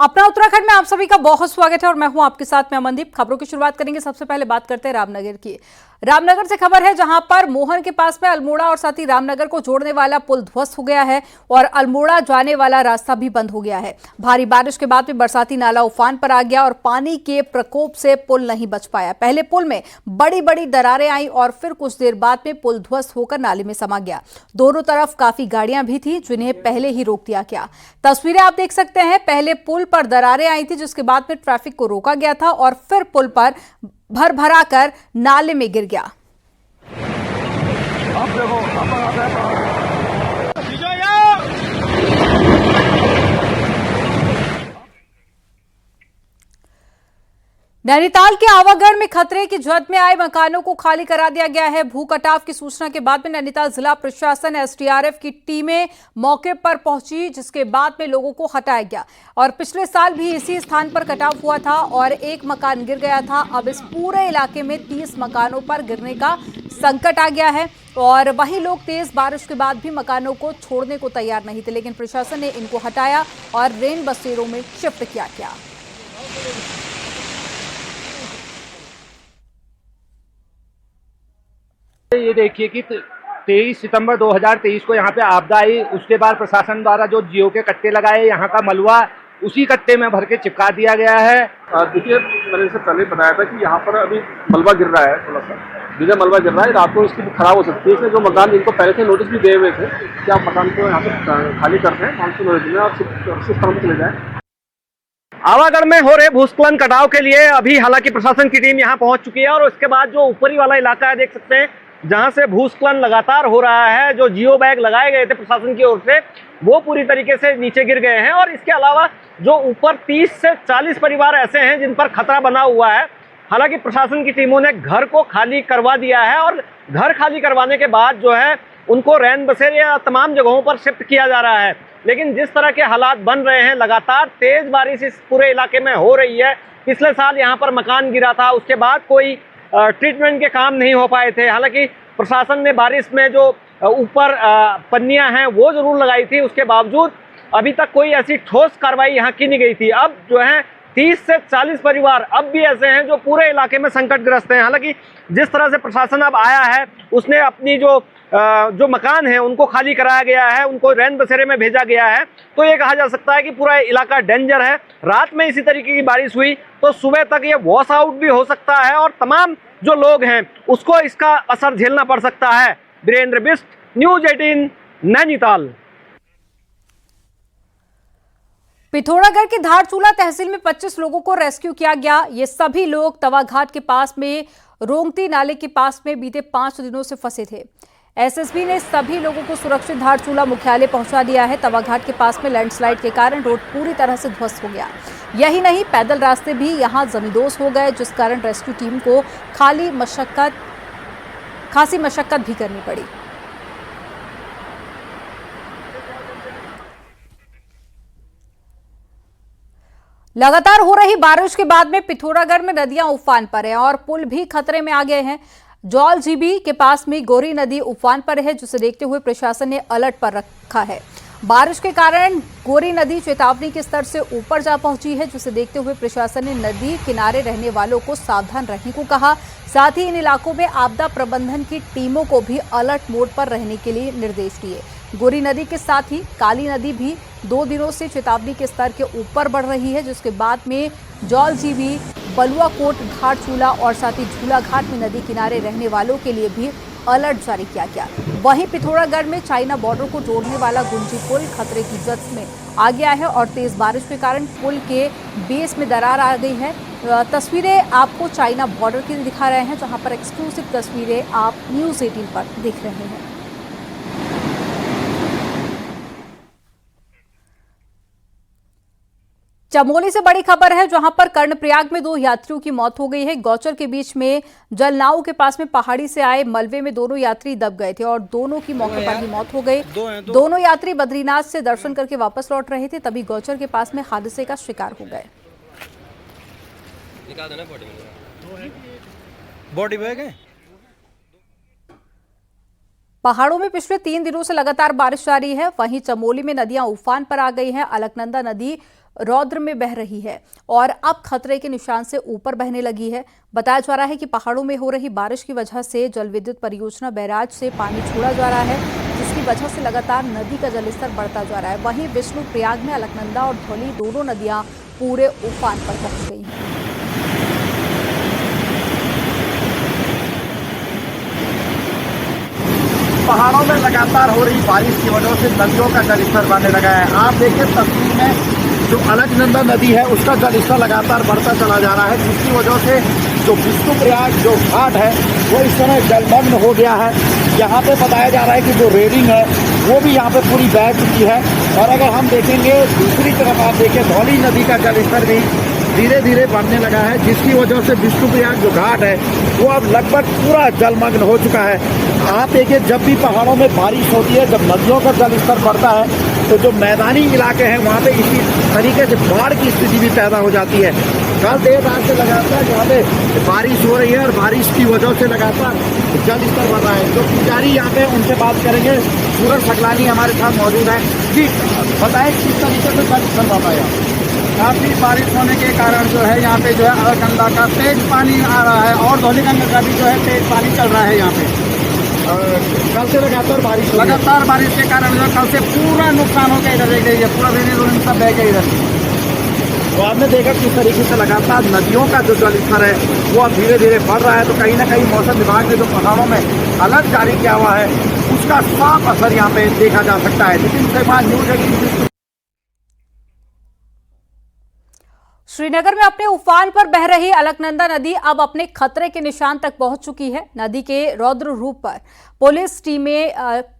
अपना उत्तराखंड में आप सभी का बहुत स्वागत है और मैं हूं आपके साथ में अमनदीप। खबरों की शुरुआत करेंगे। सबसे पहले बात करते हैं रामनगर की। रामनगर से खबर है जहां पर मोहन के पास में अल्मोड़ा और साथ ही रामनगर को जोड़ने वाला पुल ध्वस्त हो गया है और अल्मोड़ा जाने वाला रास्ता भी बंद हो गया है। भारी बारिश के बाद में बरसाती नाला उफान पर आ गया और पानी के प्रकोप से पुल नहीं बच पाया। पहले पुल में बड़ी बड़ी दरारें आई और फिर कुछ देर बाद में पुल ध्वस्त होकर नाले में समा गया। दोनों तरफ काफी गाड़ियां भी थी जिन्हें पहले ही रोक दिया गया। तस्वीरें आप देख सकते हैं। पहले पुल पर दरारें आई थी जिसके बाद में ट्रैफिक को रोका गया था और फिर पुल पर भरा कर नाले में गिर गया। नैनीताल के आवागढ़ में खतरे की जद में आए मकानों को खाली करा दिया गया है। भू कटाव की सूचना के बाद में नैनीताल जिला प्रशासन एसडीआरएफ की टीमें मौके पर पहुंची जिसके बाद में लोगों को हटाया गया। और पिछले साल भी इसी स्थान पर कटाव हुआ था और एक मकान गिर गया था। अब इस पूरे इलाके में 30 मकानों पर गिरने का संकट आ गया है और वहीं लोग तेज बारिश के बाद भी मकानों को छोड़ने को तैयार नहीं थे, लेकिन प्रशासन ने इनको हटाया और रेन बसेरों में शिफ्ट किया गया। ये देखिए कि 23 सितंबर 2023 को यहाँ पे आपदा आई। उसके बाद प्रशासन द्वारा जो जियो के कट्टे लगाए, यहाँ का मलबा उसी कट्टे में भर के चिपका दिया गया है। देखिए, मैंने इससे पहले बताया था कि यहाँ पर अभी मलबा गिर रहा है, थोड़ा सा बिना मलबा गिर रहा है। रात को इसकी खराब हो सकती है। इसमें जो मकान इनको पहले से नोटिस भी दिए हुए थे कि आप मकान को यहाँ से खाली कर दें मानसून नोटिस में, आप सुरक्षित स्थान पर चले जाएँ। आवागढ़ में हो रहे भूस्खलन कटाव के लिए अभी हालांकि प्रशासन की टीम यहाँ पहुंच चुकी है और उसके बाद जो ऊपरी वाला इलाका है देख सकते हैं जहां से भूस्खलन लगातार हो रहा है। जो जियो बैग लगाए गए थे प्रशासन की ओर से वो पूरी तरीके से नीचे गिर गए हैं और इसके अलावा जो ऊपर 30 से 40 परिवार ऐसे हैं जिन पर खतरा बना हुआ है। हालांकि प्रशासन की टीमों ने घर को खाली करवा दिया है और घर खाली करवाने के बाद जो है उनको रैन बसेरे या तमाम जगहों पर शिफ्ट किया जा रहा है। लेकिन जिस तरह के हालात बन रहे हैं, लगातार तेज बारिश इस पूरे इलाके में हो रही है। पिछले साल यहाँ पर मकान गिरा था, उसके बाद कोई ट्रीटमेंट के काम नहीं हो पाए थे। हालांकि प्रशासन ने बारिश में जो ऊपर पन्नियां हैं वो जरूर लगाई थी, उसके बावजूद अभी तक कोई ऐसी ठोस कार्रवाई यहाँ की नहीं गई थी। अब जो है 30 से 40 परिवार अब भी ऐसे हैं जो पूरे इलाके में संकटग्रस्त हैं। हालांकि जिस तरह से प्रशासन अब आया है उसने अपनी जो मकान है उनको खाली कराया गया है, उनको रैन बसेरे में भेजा गया है। तो ये कहा जा सकता है कि पूरा इलाका डेंजर है। रात में इसी तरीके की बारिश हुई तो सुबह तक ये वॉश आउट भी हो सकता है और तमाम जो लोग हैं उसको इसका असर झेलना पड़ सकता है। वीरेंद्र बिष्ट, न्यूज 18, नैनीताल। पिथौरागढ़ के धारचूला तहसील में 25 लोगों को रेस्क्यू किया गया। ये सभी लोग तवाघाट के पास में रोंगती नाले के पास में बीते 5 दिनों से फंसे थे। एसएसबी ने सभी लोगों को सुरक्षित धारचूला मुख्यालय पहुंचा दिया है। तवाघाट के पास में लैंडस्लाइड के कारण रोड पूरी तरह से ध्वस्त हो गया। यही नहीं, पैदल रास्ते भी यहां जमींदोज हो गए जिस कारण रेस्क्यू टीम को खासी मशक्कत भी करनी पड़ी। लगातार हो रही बारिश के बाद में पिथौरागढ़ में नदियां उफान पर हैं और पुल भी खतरे में आ गए हैं। जौलजीबी के पास में गोरी नदी उफान पर है जिसे देखते हुए प्रशासन ने अलर्ट पर रखा है। बारिश के कारण गोरी नदी चेतावनी के स्तर से ऊपर जा पहुंची है जिसे देखते हुए प्रशासन ने नदी किनारे रहने वालों को सावधान रहने को कहा। साथ ही इन इलाकों में आपदा प्रबंधन की टीमों को भी अलर्ट मोड पर रहने के लिए निर्देश दिए। गोरी नदी के साथ ही काली नदी भी 2 दिनों से चेतावनी के स्तर के ऊपर बढ़ रही है जिसके बाद में जौलजीबी, बलुआकोट, धारचूला और साथ ही झूला घाट में नदी किनारे रहने वालों के लिए भी अलर्ट जारी किया गया। वहीं पिथौरागढ़ में चाइना बॉर्डर को जोड़ने वाला गुंजी पुल खतरे की जद में आ गया है और तेज बारिश के कारण पुल के बेस में दरार आ गई है। तस्वीरें आपको चाइना बॉर्डर की दिखा रहे हैं जहां पर एक्सक्लूसिव तस्वीरें आप न्यूज 18 पर देख रहे हैं। चमोली से बड़ी खबर है जहां पर कर्णप्रयाग में 2 यात्रियों की मौत हो गई है। गौचर के बीच में जलनाव के पास में पहाड़ी से आए मलबे में दोनों यात्री दब गए थे और दोनों की मौके पर ही मौत हो गई। दोनों यात्री बद्रीनाथ से दर्शन करके वापस लौट रहे थे, तभी गौचर के पास में हादसे का शिकार हो गए। बॉडी बैग है। पहाड़ों में पिछले 3 दिनों से लगातार बारिश जारी है। वहीं चमोली में नदियां उफान पर आ गई हैं। अलकनंदा नदी रौद्र में बह रही है और अब खतरे के निशान से ऊपर बहने लगी है। बताया जा रहा है कि पहाड़ों में हो रही बारिश की वजह से जल विद्युत परियोजना बैराज से पानी छोड़ा जा रहा है, जिसकी वजह से लगातार नदी का जलस्तर बढ़ता जा रहा है। वहीं विष्णुप्रयाग में अलकनंदा और धौली दोनों नदियां पूरे उफान पर पहुंच गई हैं। पहाड़ों में लगातार हो रही बारिश की वजह से नदियों का जलस्तर बढ़ने लगा है। आप देखिए तस्वीर में जो अलकनंदा नदी है उसका जलस्तर लगातार बढ़ता चला जा रहा है, जिसकी वजह से जो विष्णुप्रयाग जो घाट है वो इस समय जलमग्न हो गया है। यहाँ पे बताया जा रहा है कि जो रेलिंग है वो भी यहाँ पे पूरी बह चुकी है। और अगर हम देखेंगे दूसरी तरफ, आप देखिए धौली नदी का जलस्तर भी धीरे धीरे बढ़ने लगा है, जिसकी वजह से विष्णुप्रयाग जो घाट है वो अब लगभग पूरा जलमग्न हो चुका है। आप देखिए जब भी पहाड़ों में बारिश होती है, जब नदियों का जलस्तर बढ़ता है तो जो मैदानी इलाके हैं वहाँ पे इसी तरीके से बाढ़ की स्थिति भी पैदा हो जाती है। कल देर रात से लगातार यहाँ पे बारिश हो रही है और बारिश की वजह से लगातार जलस्तर बढ़ रहा है। जो पुजारी यहाँ पे उनसे बात करेंगे, सूरज सकलानी हमारे साथ मौजूद है। जी बताएं किस तरीके से जलस्तर बढ़ रहा है? काफ़ी बारिश होने के कारण जो है यहाँ पे जो है अलकनंदा का तेज पानी आ रहा है और धौलीगंगा का भी जो है तेज पानी चल रहा है। यहाँ पे कल से लगातार बारिश के कारण जो कल से पूरा नुकसान हो गया, इधर रह गई है, पूरा रेनी सब बह गया इधर। तो आपने देखा किस तरीके से लगातार नदियों का जो जलस्तर है वो अब धीरे धीरे बढ़ रहा है। तो कहीं ना कहीं मौसम विभाग ने जो पहाड़ों में अलर्ट जारी किया हुआ है उसका साफ असर यहाँ पे देखा जा सकता है। लेकिन उसके बाद न्यूज 18 श्रीनगर में अपने उफान पर बह रही अलकनंदा नदी अब अपने खतरे के निशान तक पहुंच चुकी है। नदी के रौद्र रूप पर पुलिस टीमें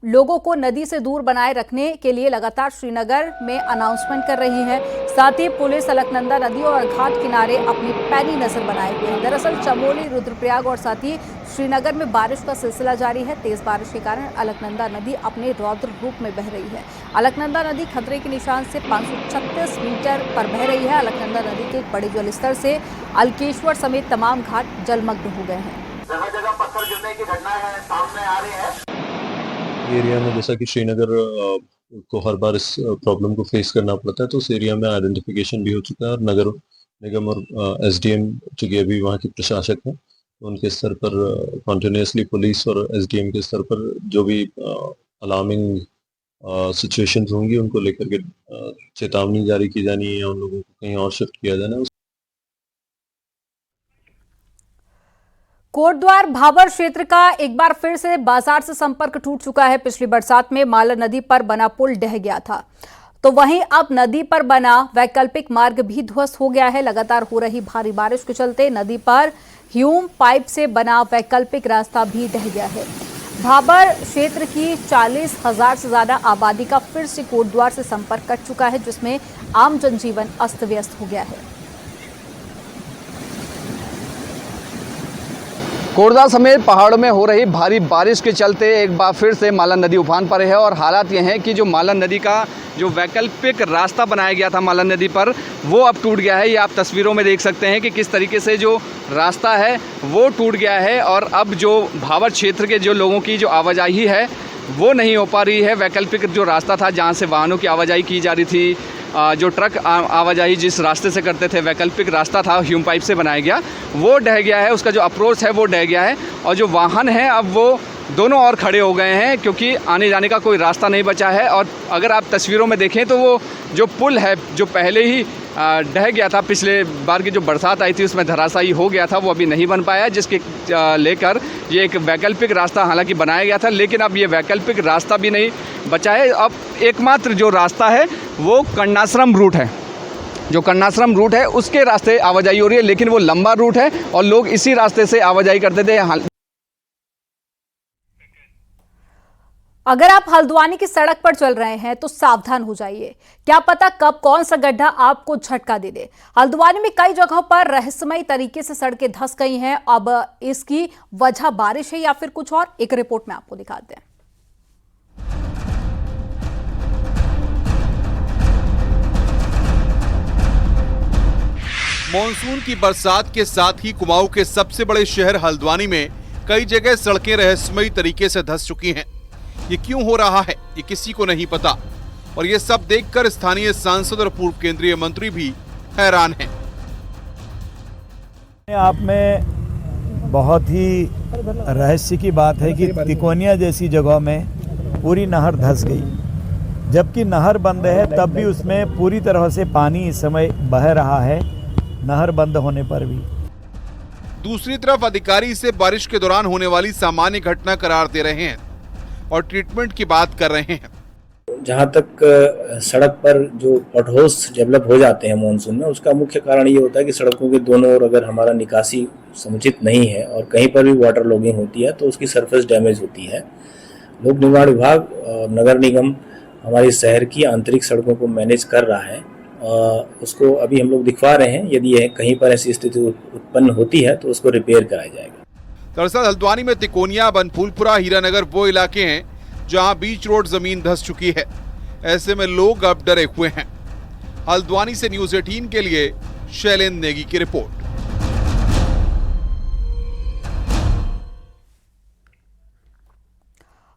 लोगों को नदी से दूर बनाए रखने के लिए लगातार श्रीनगर में अनाउंसमेंट कर रही है। साथ ही पुलिस अलकनंदा नदी और घाट किनारे अपनी पैनी नजर बनाए हुए है। दरअसल चमोली, रुद्रप्रयाग और साथ ही श्रीनगर में बारिश का सिलसिला जारी है। तेज बारिश के कारण अलकनंदा नदी अपने रौद्र रूप में बह रही है। अलकनंदा नदी खतरे के निशान से 536 मीटर पर बह रही है। अलकनंदा नदी के बड़े जलस्तर से अलकेश्वर समेत तमाम घाट जलमग्न हो गए हैं। जगह जगह पत्थर गिरने की घटनाएं सामने आ रही है। एरिया में जैसा कि श्रीनगर को हर बार इस प्रॉब्लम को फेस करना पड़ता है, तो उस एरिया में आइडेंटिफिकेशन भी हो चुका है और नगर निगम और एसडीएम चूंकि अभी वहाँ के प्रशासक हैं, तो उनके स्तर पर कॉन्टिन्यूसली पुलिस और एसडीएम के स्तर पर जो भी अलार्मिंग सिचुएशंस होंगी उनको लेकर के चेतावनी जारी की जानी है या उन लोगों को कहीं और शिफ्ट किया जाना है। कोटद्वार भाबर क्षेत्र का एक बार फिर से बाजार से संपर्क टूट चुका है। पिछली बरसात में माला नदी पर बना पुल ढह गया था, तो वहीं अब नदी पर बना वैकल्पिक मार्ग भी ध्वस्त हो गया है। लगातार हो रही भारी बारिश के चलते नदी पर ह्यूम पाइप से बना वैकल्पिक रास्ता भी ढह गया है। भाबर क्षेत्र की 40,000 से ज्यादा आबादी का फिर से कोटद्वार से संपर्क कट चुका है, जिसमें आम जनजीवन अस्त व्यस्त हो गया है। कोटद्वार समेत पहाड़ों में हो रही भारी बारिश के चलते एक बार फिर से माला नदी उफान पर है और हालात ये हैं कि जो माला नदी का जो वैकल्पिक रास्ता बनाया गया था माला नदी पर, वो अब टूट गया है। ये आप तस्वीरों में देख सकते हैं कि किस तरीके से जो रास्ता है वो टूट गया है और अब जो भाबर क्षेत्र के जो लोगों की जो आवाजाही है वो नहीं हो पा रही है। वैकल्पिक जो रास्ता था जहाँ से वाहनों की आवाजाही की जा रही थी, जो ट्रक आवाजाही जिस रास्ते से करते थे, वैकल्पिक रास्ता था ह्यूम पाइप से बनाया गया, वो ढह गया है। उसका जो अप्रोच है वो ढह गया है और जो वाहन हैं अब वो दोनों ओर खड़े हो गए हैं क्योंकि आने जाने का कोई रास्ता नहीं बचा है। और अगर आप तस्वीरों में देखें तो वो जो पुल है जो पहले ही ढह गया था, पिछले बार की जो बरसात आई थी उसमें धराशायी हो गया था, वो अभी नहीं बन पाया, जिसके लेकर ये एक वैकल्पिक रास्ता हालांकि बनाया गया था, लेकिन अब ये वैकल्पिक रास्ता भी नहीं बचा है। अब एकमात्र जो रास्ता है वो कन्नाश्रम रूट है। जो कन्नाश्रम रूट है उसके रास्ते आवाजाही हो रही है, लेकिन वो लंबा रूट है और लोग इसी रास्ते से आवाजाही करते थे। अगर आप हल्द्वानी की सड़क पर चल रहे हैं तो सावधान हो जाइए, क्या पता कब कौन सा गड्ढा आपको झटका दे दे। हल्द्वानी में कई जगहों पर रहस्यमयी तरीके से सड़कें धंस गई हैं। अब इसकी वजह बारिश है या फिर कुछ और, एक रिपोर्ट में आपको दिखाते हैं। मॉनसून की बरसात के साथ ही कुमाऊं के सबसे बड़े शहर हल्द्वानी में कई जगह सड़कें रहस्यमयी तरीके से धंस चुकी हैं। ये क्यों हो रहा है, ये किसी को नहीं पता। और ये सब देखकर स्थानीय सांसद और पूर्व केंद्रीय मंत्री भी हैरान हैं। आप में बहुत ही रहस्य की बात है कि तिकोनिया जैसी जगह में पूरी नहर धंस गई, जबकि नहर बंद है तब भी उसमें पूरी तरह से पानी इस समय बह रहा है, नहर बंद होने पर भी। दूसरी तरफ अधिकारी इसे बारिश के दौरान होने वाली सामान्य घटना करार दे रहे हैं और ट्रीटमेंट की बात कर रहे हैं। जहाँ तक सड़क पर जो पॉटहोल्स डेवलप हो जाते हैं मानसून में, उसका मुख्य कारण ये होता है कि सड़कों के दोनों ओर अगर हमारा निकासी समुचित नहीं है और कहीं पर भी वाटर लॉगिंग होती है तो उसकी सरफेस डैमेज होती है। लोक निर्माण विभाग और नगर निगम हमारी शहर की आंतरिक सड़कों को मैनेज कर रहा है, उसको अभी हम लोग दिखवा रहे हैं। यदि कहीं पर ऐसी स्थिति उत्पन्न होती है तो उसको रिपेयर कराया जाएगा। दरअसल हल्द्वानी में तिकोनिया, बनफूलपुरा, हीरानगर वो इलाके हैं जहां बीच रोड जमीन धंस चुकी है। ऐसे में लोग अब डरे हुए हैं। हल्द्वानी से न्यूज़ 18 के लिए शैलेंद्र नेगी की रिपोर्ट।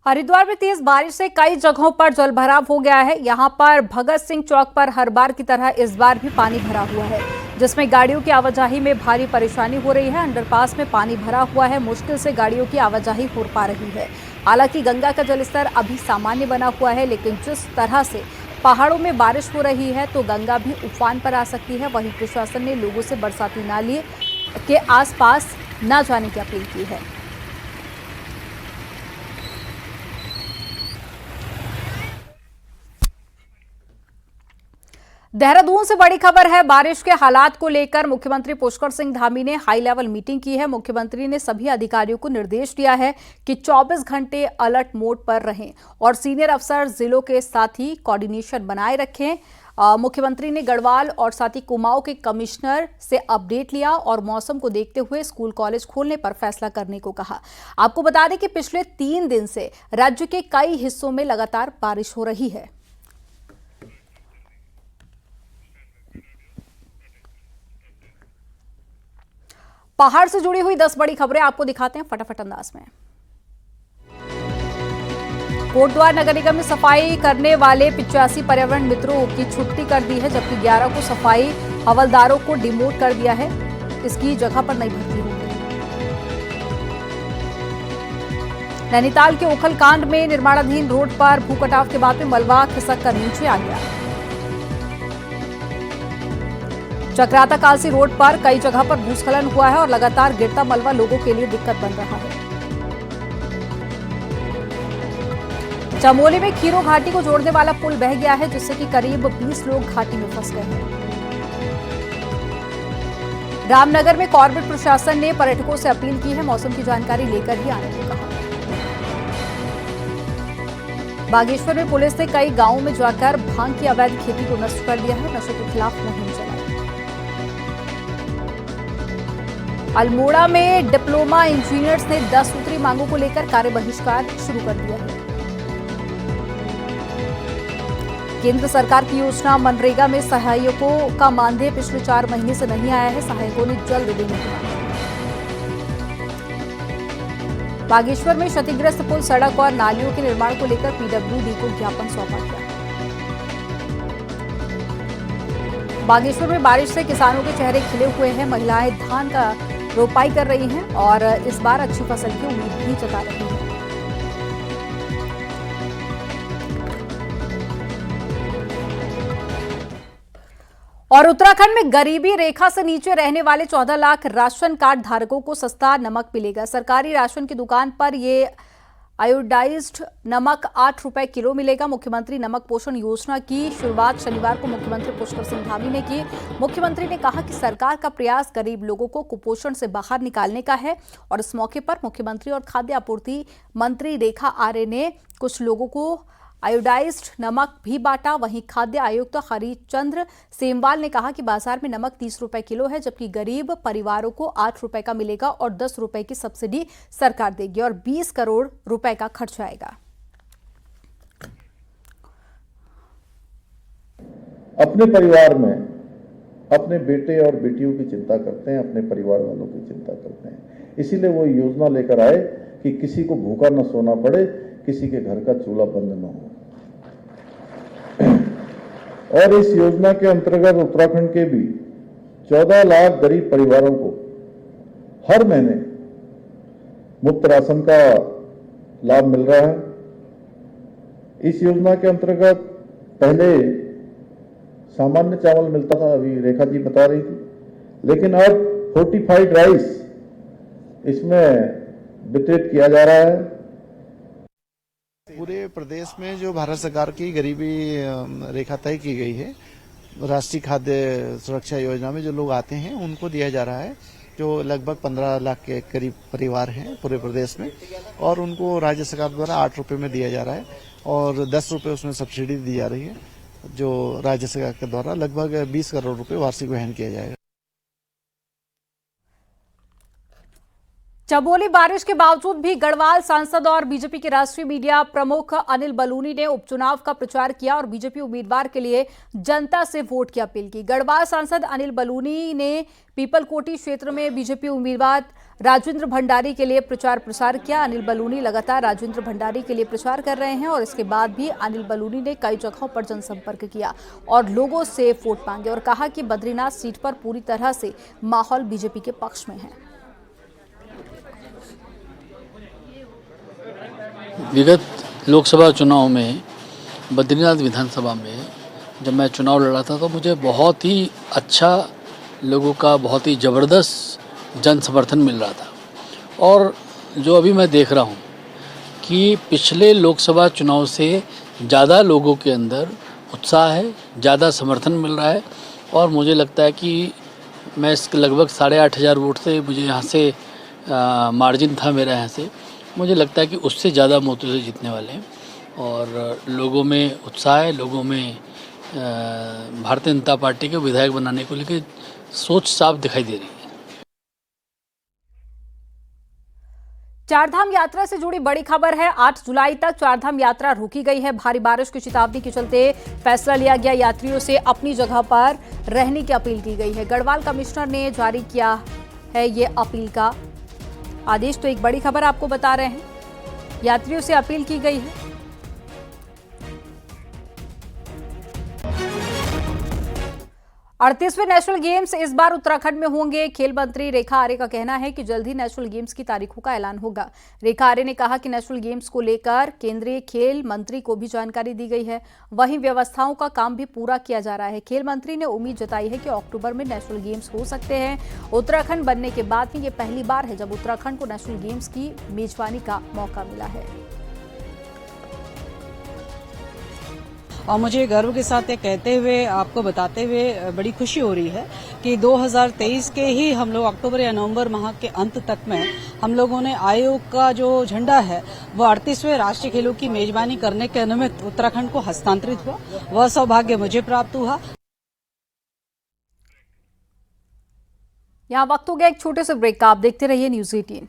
हरिद्वार में तेज बारिश से कई जगहों पर जलभराव हो गया है। यहां पर भगत सिंह चौक पर हर बार की तरह इस बार भी पानी भरा हुआ है, जिसमें गाड़ियों की आवाजाही में भारी परेशानी हो रही है। अंडरपास में पानी भरा हुआ है, मुश्किल से गाड़ियों की आवाजाही हो पा रही है। हालांकि गंगा का जलस्तर अभी सामान्य बना हुआ है, लेकिन जिस तरह से पहाड़ों में बारिश हो रही है तो गंगा भी उफान पर आ सकती है। वहीं प्रशासन ने लोगों से बरसाती नाले के आसपास न जाने की अपील की है। देहरादून से बड़ी खबर है। बारिश के हालात को लेकर मुख्यमंत्री पुष्कर सिंह धामी ने हाई लेवल मीटिंग की है। मुख्यमंत्री ने सभी अधिकारियों को निर्देश दिया है कि 24 घंटे अलर्ट मोड पर रहें और सीनियर अफसर जिलों के साथ ही कोऑर्डिनेशन बनाए रखें। मुख्यमंत्री ने गढ़वाल और साथ ही कुमाऊं के कमिश्नर से अपडेट लिया और मौसम को देखते हुए स्कूल कॉलेज खोलने पर फैसला करने को कहा। आपको बता दें कि पिछले 3 दिन से राज्य के कई हिस्सों में लगातार बारिश हो रही है। पहाड़ से जुड़ी हुई 10 बड़ी खबरें आपको दिखाते हैं फटाफट अंदाज में। कोटद्वार नगर निगम में सफाई करने वाले 85 पर्यावरण मित्रों की छुट्टी कर दी है, जबकि 11 को सफाई हवलदारों को डिमोट कर दिया है। इसकी जगह पर नई भर्ती होगी। नैनीताल के ओखलकांड में निर्माणाधीन रोड पर भूकटाव के बाद में मलबा खिसक कर नीचे आ गया। चक्राता कालसी रोड पर कई जगह पर भूस्खलन हुआ है और लगातार गिरता मलबा लोगों के लिए दिक्कत बन रहा है। चमोली में खीरो घाटी को जोड़ने वाला पुल बह गया है, जिससे कि करीब 20 लोग घाटी में फंस गए हैं। रामनगर में कॉर्बेट प्रशासन ने पर्यटकों से अपील की है, मौसम की जानकारी लेकर ही आने को कहा। बागेश्वर में पुलिस ने कई गांवों में जाकर भांग की अवैध खेती को नष्ट कर दिया है। नशे के खिलाफ मुहिम चलाई। अल्मोड़ा में डिप्लोमा इंजीनियर्स ने 10 सूत्री मांगों को लेकर कार्य बहिष्कार शुरू कर दिया है। केंद्र सरकार की योजना मनरेगा में सहायकों का मानदेय पिछले 4 महीने से नहीं आया है, सहायकों ने जल्द देने की मांग की। बागेश्वर में क्षतिग्रस्त पुल, सड़क और नालियों के निर्माण को लेकर पीडब्ल्यूडी को ज्ञापन सौंपा गया। बागेश्वर में बारिश से किसानों के चेहरे खिले हुए हैं। महिलाएं धान का रोपाई कर रही हैं और इस बार अच्छी फसल की उम्मीद भी जता रही हैं। और उत्तराखंड में गरीबी रेखा से नीचे रहने वाले 14 लाख राशन कार्ड धारकों को सस्ता नमक मिलेगा। सरकारी राशन की दुकान पर ये आयोडाइज्ड नमक 8 रुपए किलो मिलेगा। मुख्यमंत्री नमक पोषण योजना की शुरुआत शनिवार को मुख्यमंत्री पुष्कर सिंह धामी ने की। मुख्यमंत्री ने कहा कि सरकार का प्रयास गरीब लोगों को कुपोषण से बाहर निकालने का है और इस मौके पर मुख्यमंत्री और खाद्य आपूर्ति मंत्री रेखा आर्य ने कुछ लोगों को आयोडाइज्ड नमक भी बांटा। वहीं खाद्य आयुक्त हरिचंद्र सेमवाल ने कहा कि बाजार में नमक 30 रुपए किलो है, जबकि गरीब परिवारों को 8 रुपए का मिलेगा और 10 रुपए की सब्सिडी सरकार देगी और 20 करोड़ रुपए का खर्च आएगा। अपने परिवार में अपने बेटे और बेटियों की चिंता करते हैं, अपने परिवार वालों की चिंता करते हैं। इसीलिए वो योजना लेकर आए कि किसी को भूखा न सोना पड़े, किसी के घर का चूल्हा बंद न हो। और इस योजना के अंतर्गत उत्तराखंड के भी 14 लाख गरीब परिवारों को हर महीने मुफ्त राशन का लाभ मिल रहा है। इस योजना के अंतर्गत पहले सामान्य चावल मिलता था, अभी रेखा जी बता रही थी, लेकिन अब फोर्टिफाइड राइस इसमें वितरित किया जा रहा है। पूरे प्रदेश में जो भारत सरकार की गरीबी रेखा तय की गई है, राष्ट्रीय खाद्य सुरक्षा योजना में जो लोग आते हैं उनको दिया जा रहा है, जो लगभग 15 लाख के करीब परिवार हैं पूरे प्रदेश में, और उनको राज्य सरकार द्वारा 8 रुपये में दिया जा रहा है और 10 रुपये उसमें सब्सिडी दी जा रही है, जो राज्य सरकार के द्वारा लगभग 20 करोड़ रुपए वार्षिक वहन किया जाएगा। चमोली बारिश के बावजूद भी गढ़वाल सांसद और बीजेपी के राष्ट्रीय मीडिया प्रमुख अनिल बलूनी ने उपचुनाव का प्रचार किया और बीजेपी उम्मीदवार के लिए जनता से वोट की अपील की। गढ़वाल सांसद अनिल बलूनी ने पीपलकोटी क्षेत्र में बीजेपी उम्मीदवार राजेंद्र भंडारी के लिए प्रचार प्रसार किया। अनिल बलूनी लगातार राजेंद्र भंडारी के लिए प्रचार कर रहे हैं और इसके बाद भी अनिल बलूनी ने कई जगहों पर जनसंपर्क किया और लोगों से वोट मांगे और कहा कि बद्रीनाथ सीट पर पूरी तरह से माहौल बीजेपी के पक्ष में है। विगत लोकसभा चुनाव में बद्रीनाथ विधानसभा में जब मैं चुनाव लड़ा था तो मुझे बहुत ही अच्छा लोगों का बहुत ही ज़बरदस्त जन समर्थन मिल रहा था, और जो अभी मैं देख रहा हूँ कि पिछले लोकसभा चुनाव से ज़्यादा लोगों के अंदर उत्साह है, ज़्यादा समर्थन मिल रहा है, और मुझे लगता है कि मैं इसके लगभग 8,500 वोट से मुझे यहाँ से मार्जिन था मेरा यहाँ से, मुझे लगता है कि उससे ज़्यादा मतों से जीतने वाले हैं, और लोगों में उत्साह है, लोगों में भारतीय जनता पार्टी के विधायक बनाने को लेकर सोच साफ दिखाई दे रही है। चारधाम यात्रा से जुड़ी बड़ी खबर है। 8 जुलाई तक चारधाम यात्रा रोकी गई है। भारी बारिश की चेतावनी के चलते फैसला लिया गया। यात्रियों से अपनी जगह पर रहने की अपील की गई है। गढ़वाल कमिश्नर ने जारी किया है ये अपील का आदेश। तो एक बड़ी खबर आपको बता रहे हैं, यात्रियों से अपील की गई है। 38वें नेशनल गेम्स इस बार उत्तराखंड में होंगे। खेल मंत्री रेखा आर्य का कहना है कि जल्द ही नेशनल गेम्स की तारीखों का ऐलान होगा। रेखा आर्य ने कहा कि नेशनल गेम्स को लेकर केंद्रीय खेल मंत्री को भी जानकारी दी गई है, वहीं व्यवस्थाओं का काम भी पूरा किया जा रहा है। खेल मंत्री ने उम्मीद जताई है कि अक्टूबर में नेशनल गेम्स हो सकते हैं। उत्तराखंड बनने के बाद में ये पहली बार है जब उत्तराखंड को नेशनल गेम्स की मेजबानी का मौका मिला है। और मुझे गर्व के साथ ये कहते हुए, आपको बताते हुए बड़ी खुशी हो रही है कि 2023 के ही हम लोग अक्टूबर या नवंबर माह के अंत तक में हम लोगों ने आयोग का जो झंडा है वो 38वें राष्ट्रीय खेलों की मेजबानी करने के अनुमति उत्तराखंड को हस्तांतरित हुआ। वह सौभाग्य मुझे प्राप्त हुआ। यहाँ वक्त हो गया एक छोटे से ब्रेक का। आप देखते रहिए न्यूज़ 18।